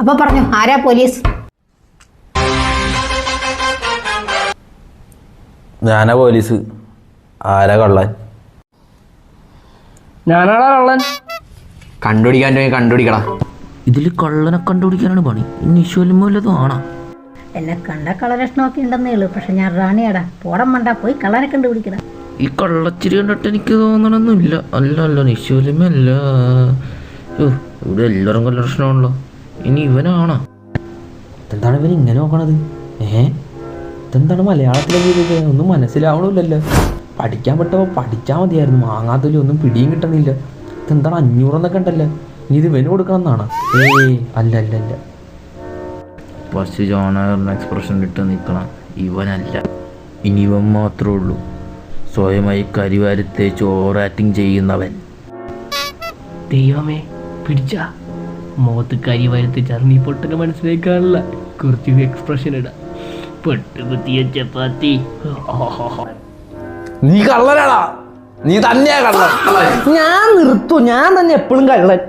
അപ്പൊ പറഞ്ഞു ആരാ പോലീസ്? ഞാനാ പോലീസ്. ആരാ കള്ളൻ? ഞാനാടാ കള്ളൻ. കണ്ടുപിടിക്കാൻ കണ്ടുപിടിക്കടാ. ഇതിൽ കള്ളനെ കണ്ടുപിടിക്കാനാണ് പണി. നിശ്വലമല്ലതും ആണോ? എന്നെ കണ്ട കളലക്ഷണമൊക്കെ ഉണ്ടെന്നേ ഉള്ളൂ. പക്ഷെ ഞാൻ റാണിയാടാ. പോടം മണ്ട, പോയി കള്ളനെ കണ്ടുപിടിക്കടാ. ഈ കള്ളച്ചിരി കണ്ടിട്ട് എനിക്ക് തോന്നണമൊന്നുമില്ല. അല്ല നിശ്വലമല്ല. ഇവിടെ എല്ലാവരും കള്ളക്ഷണമാണല്ലോ. ഇനി ഇവനാണോ? എന്താണ് ഇവൻ ഇങ്ങനെ നോക്കണത്? ഇതെന്താണ് മലയാളത്തിലേക്ക് ഒന്നും മനസ്സിലാവണമില്ലല്ലോ. പഠിക്കാൻ പറ്റുമ്പോൾ പഠിച്ചാൽ മതിയായിരുന്നു. മാങ്ങാത്തൊലി ഒന്നും പിടിയും കിട്ടണില്ല. ഇതെന്താണ് 500 എന്നൊക്കെ ഉണ്ടല്ലോ. ഇനി ഇത് ഇവന് കൊടുക്കണം എന്നാണ്? അല്ല ഫസ്റ്റ് ജോണാറിന് എക്സ്പ്രഷൻ ഇട്ട് നിൽക്കണം. ഇവനല്ല, ഇനി ഇവൻ മാത്രമേ ഉള്ളൂ. സ്വയമായി കരിവാരത്തെ ചോറാറ്റിങ് ചെയ്യുന്നവൻ. ദൈവമേ, പിടിച്ച മുഖത്ത് കരിവാരത്തെ ചർമ്മി പൊട്ടൊക്കെ മനസ്സിലാക്കാനുള്ള കുറച്ച് എക്സ്പ്രഷൻ ഇടാം. പൊട്ടുകുത്തിയ ചപ്പാത്തി. നീ കള്ളനാടാ. നീ തന്നെയാ കള്ളൻ. ഞാൻ നിർത്തും. ഞാൻ തന്നെ എപ്പോഴും കള്ളൻ.